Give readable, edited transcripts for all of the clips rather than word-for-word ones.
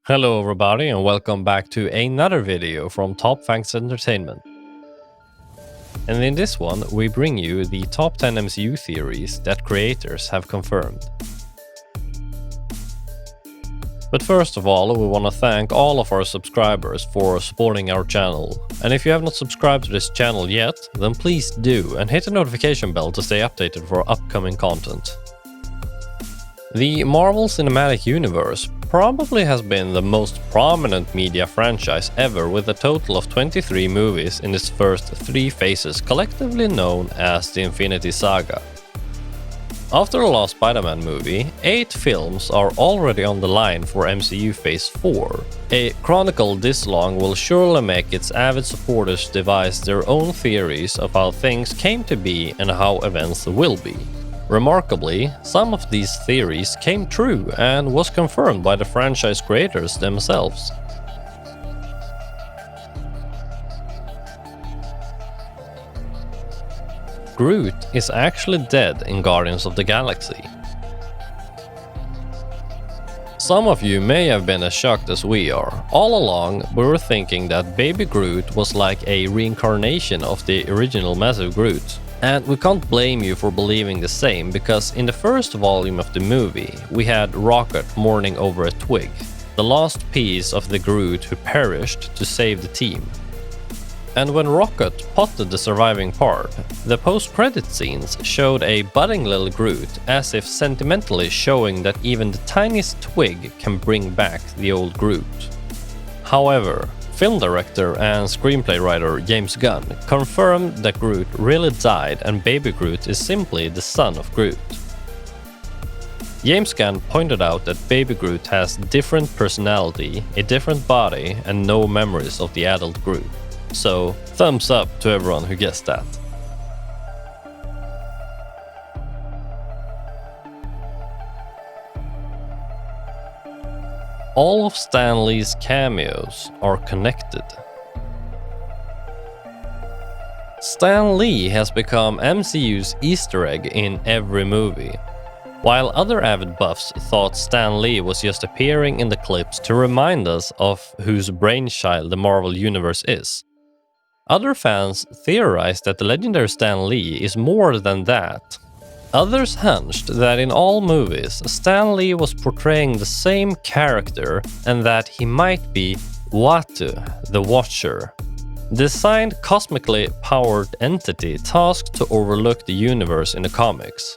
Hello everybody and welcome back to another video from Facts Ntertainment. And in this one we bring you the top 10 MCU theories that creators have confirmed. But first of all, we want to thank all of our subscribers for supporting our channel. And if you have not subscribed to this channel yet, then please do and hit the notification bell to stay updated for upcoming content. The Marvel Cinematic Universe probably has been the most prominent media franchise ever, with a total of 23 movies in its first 3 phases, collectively known as the Infinity Saga. After the last Spider-Man movie, 8 films are already on the line for MCU Phase 4. A chronicle this long will surely make its avid supporters devise their own theories of how things came to be and how events will be. Remarkably, some of these theories came true and was confirmed by the franchise creators themselves. Groot is actually dead in Guardians of the Galaxy. Some of you may have been as shocked as we are. All along, we were thinking that Baby Groot was like a reincarnation of the original Massive Groot. And we can't blame you for believing the same, because in the first volume of the movie, we had Rocket mourning over a twig, the last piece of the Groot who perished to save the team. And when Rocket potted the surviving part, the post-credit scenes showed a budding little Groot, as if sentimentally showing that even the tiniest twig can bring back the old Groot. However, film director and screenplay writer James Gunn confirmed that Groot really died and Baby Groot is simply the son of Groot. James Gunn pointed out that Baby Groot has different personality, a different body, and no memories of the adult Groot. So, thumbs up to everyone who guessed that. All of Stan Lee's cameos are connected. Stan Lee has become MCU's Easter egg in every movie. While other avid buffs thought Stan Lee was just appearing in the clips to remind us of whose brainchild the Marvel Universe is, other fans theorized that the legendary Stan Lee is more than that. Others hunched that in all movies, Stan Lee was portraying the same character and that he might be Uatu, the Watcher, designed cosmically powered entity tasked to overlook the universe in the comics.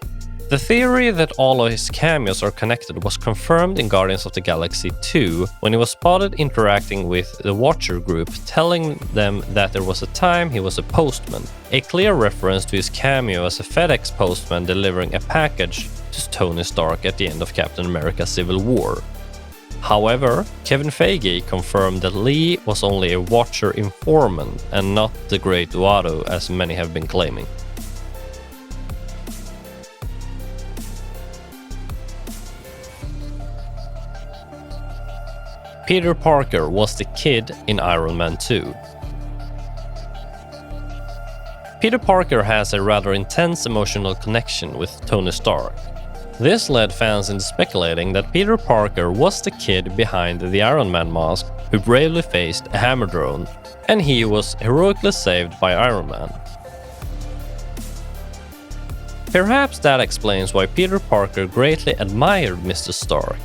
The theory that all of his cameos are connected was confirmed in Guardians of the Galaxy 2 when he was spotted interacting with the Watcher group, telling them that there was a time he was a postman, a clear reference to his cameo as a FedEx postman delivering a package to Tony Stark at the end of Captain America Civil War. However, Kevin Feige confirmed that Lee was only a Watcher informant and not the Great Uatu as many have been claiming. Peter Parker was the kid in Iron Man 2. Peter Parker has a rather intense emotional connection with Tony Stark. This led fans into speculating that Peter Parker was the kid behind the Iron Man mask who bravely faced a hammer drone, and he was heroically saved by Iron Man. Perhaps that explains why Peter Parker greatly admired Mr. Stark.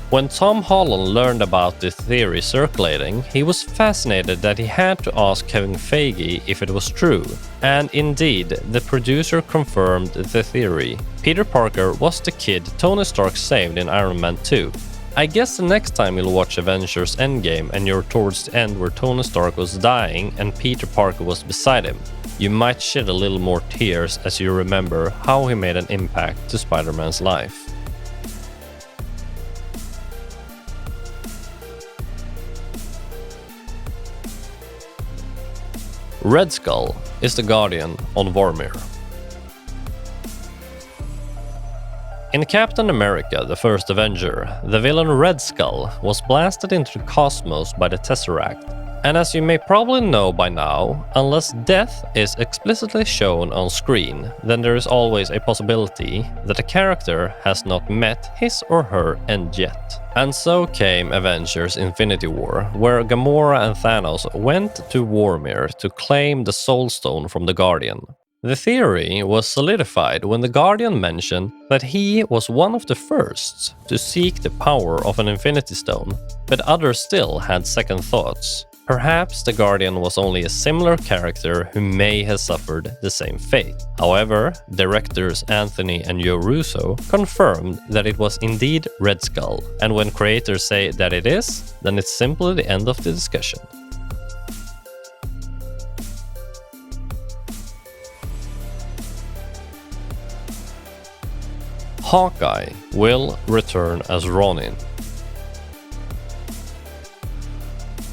When Tom Holland learned about the theory circulating, he was fascinated that he had to ask Kevin Feige if it was true. And indeed, the producer confirmed the theory. Peter Parker was the kid Tony Stark saved in Iron Man 2. I guess the next time you'll watch Avengers Endgame and you're towards the end where Tony Stark was dying and Peter Parker was beside him, you might shed a little more tears as you remember how he made an impact to Spider-Man's life. Red Skull is the Guardian on Vormir. In Captain America: The First Avenger, the villain Red Skull was blasted into the cosmos by the Tesseract, And as you may probably know by now, unless death is explicitly shown on screen, then there is always a possibility that a character has not met his or her end yet. And so came Avengers Infinity War, where Gamora and Thanos went to Vormir to claim the Soul Stone from the Guardian. The theory was solidified when the Guardian mentioned that he was one of the first to seek the power of an Infinity Stone, but others still had second thoughts. Perhaps the Guardian was only a similar character who may have suffered the same fate. However, directors Anthony and Joe Russo confirmed that it was indeed Red Skull, and when creators say that it is, then it's simply the end of the discussion. Hawkeye will return as Ronin.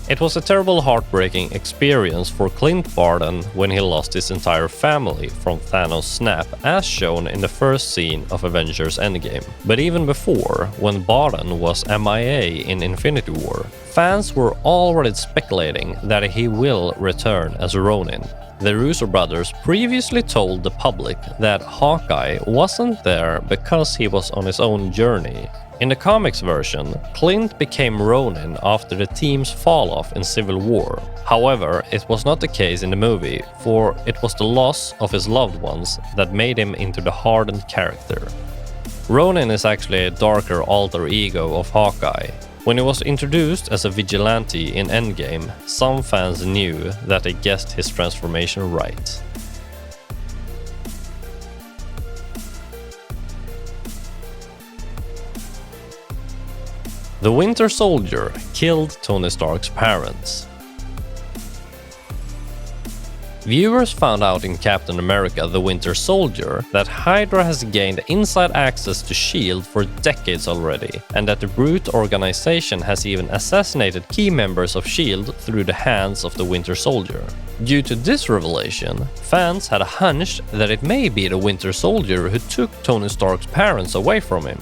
It was a terrible, heartbreaking experience for Clint Barton when he lost his entire family from Thanos' snap, as shown in the first scene of Avengers Endgame. But even before, when Barton was MIA in Infinity War, fans were already speculating that he will return as Ronin. The Russo brothers previously told the public that Hawkeye wasn't there because he was on his own journey. In the comics version, Clint became Ronin after the team's fall-off in Civil War. However, it was not the case in the movie, for it was the loss of his loved ones that made him into the hardened character. Ronin is actually a darker alter ego of Hawkeye. When he was introduced as a vigilante in Endgame, some fans knew that they guessed his transformation right. The Winter Soldier killed Tony Stark's parents. Viewers found out in Captain America: The Winter Soldier that Hydra has gained inside access to S.H.I.E.L.D. for decades already, and that the Brute organization has even assassinated key members of S.H.I.E.L.D. through the hands of the Winter Soldier. Due to this revelation, fans had a hunch that it may be the Winter Soldier who took Tony Stark's parents away from him.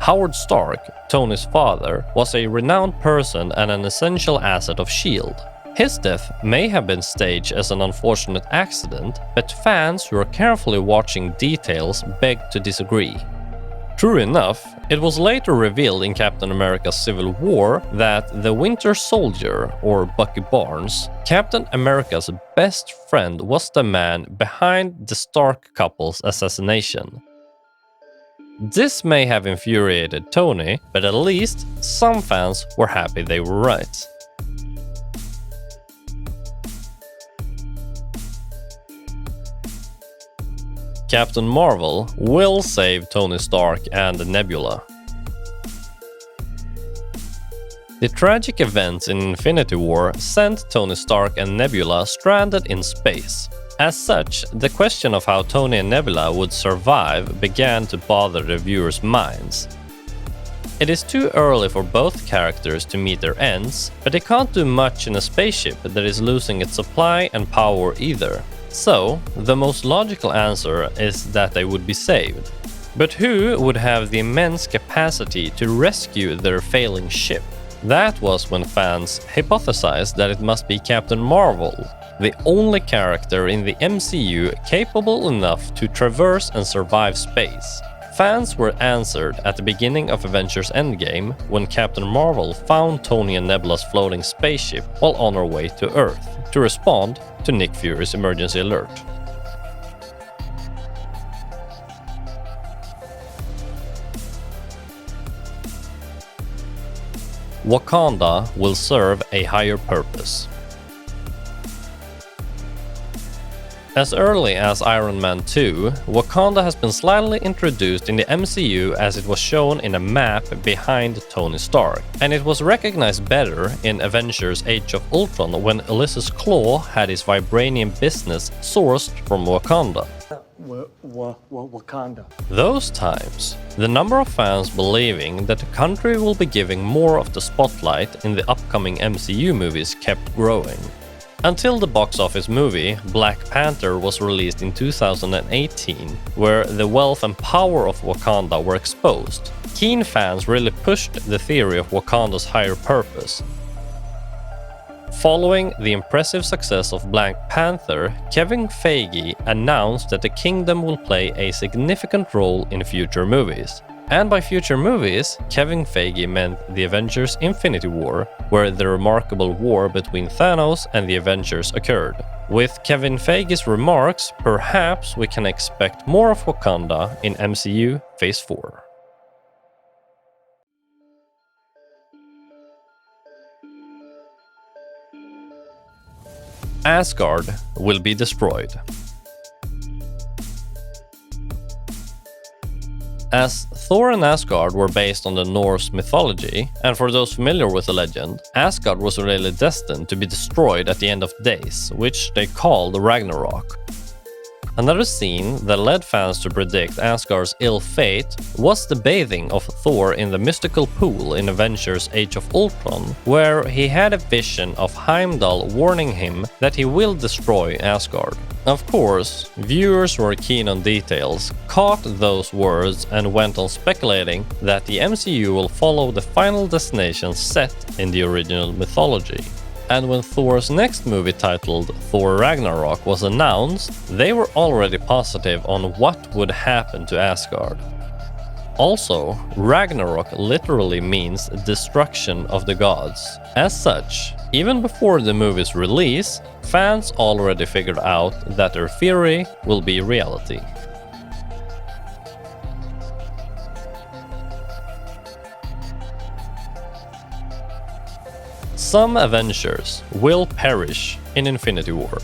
Howard Stark, Tony's father, was a renowned person and an essential asset of S.H.I.E.L.D. His death may have been staged as an unfortunate accident, but fans who are carefully watching details beg to disagree. True enough, it was later revealed in Captain America: Civil War that the Winter Soldier, or Bucky Barnes, Captain America's best friend, was the man behind the Stark couple's assassination. This may have infuriated Tony, but at least some fans were happy they were right. Captain Marvel will save Tony Stark and Nebula. The tragic events in Infinity War sent Tony Stark and Nebula stranded in space. As such, the question of how Tony and Nebula would survive began to bother the viewers' minds. It is too early for both characters to meet their ends, but they can't do much in a spaceship that is losing its supply and power either. So, the most logical answer is that they would be saved. But who would have the immense capacity to rescue their failing ship? That was when fans hypothesized that it must be Captain Marvel, the only character in the MCU capable enough to traverse and survive space. Fans were answered at the beginning of Avengers Endgame when Captain Marvel found Tony and Nebula's floating spaceship while on her way to Earth to respond to Nick Fury's emergency alert. Wakanda will serve a higher purpose. As early as Iron Man 2, Wakanda has been slightly introduced in the MCU as it was shown in a map behind Tony Stark, and it was recognized better in Avengers Age of Ultron when Ulysses Klaue had his vibranium business sourced from Wakanda. Wakanda. Those times, the number of fans believing that the country will be giving more of the spotlight in the upcoming MCU movies kept growing. Until the box office movie Black Panther was released in 2018, where the wealth and power of Wakanda were exposed. Keen fans really pushed the theory of Wakanda's higher purpose. Following the impressive success of Black Panther, Kevin Feige announced that the kingdom will play a significant role in future movies. And by future movies, Kevin Feige meant the Avengers Infinity War, where the remarkable war between Thanos and the Avengers occurred. With Kevin Feige's remarks, perhaps we can expect more of Wakanda in MCU Phase 4. Asgard will be destroyed. As Thor and Asgard were based on the Norse mythology, and for those familiar with the legend, Asgard was really destined to be destroyed at the end of days, which they called Ragnarok. Another scene that led fans to predict Asgard's ill fate was the bathing of Thor in the mystical pool in Avengers Age of Ultron, where he had a vision of Heimdall warning him that he will destroy Asgard. Of course, viewers who are keen on details caught those words and went on speculating that the MCU will follow the final destination set in the original mythology. And when Thor's next movie titled Thor Ragnarok was announced, they were already positive on what would happen to Asgard. Also, Ragnarok literally means destruction of the gods. As such, even before the movie's release, fans already figured out that their theory will be reality. Some Avengers will perish in Infinity War.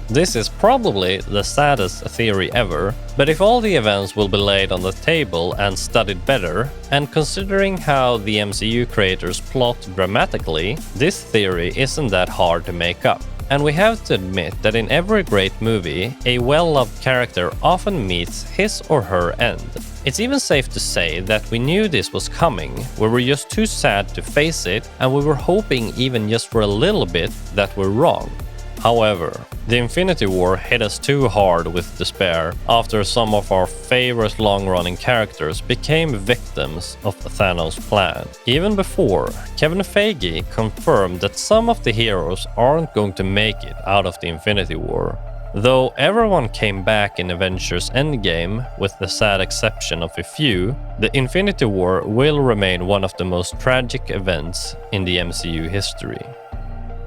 This is probably the saddest theory ever, but if all the events will be laid on the table and studied better, and considering how the MCU creators plot dramatically, this theory isn't that hard to make up. And we have to admit that in every great movie, a well-loved character often meets his or her end. It's even safe to say that we knew this was coming, we were just too sad to face it, and we were hoping even just for a little bit that we're wrong. However, the Infinity War hit us too hard with despair after some of our favorite long-running characters became victims of Thanos' plan. Even before, Kevin Feige confirmed that some of the heroes aren't going to make it out of the Infinity War. Though everyone came back in Avengers Endgame, with the sad exception of a few, the Infinity War will remain one of the most tragic events in the MCU history.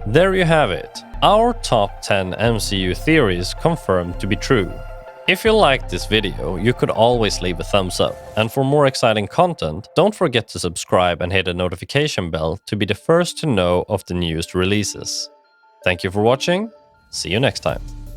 There you have it, our top 10 MCU theories confirmed to be true. If you liked this video, you could always leave a thumbs up, and for more exciting content, don't forget to subscribe and hit the notification bell to be the first to know of the newest releases. Thank you for watching, see you next time.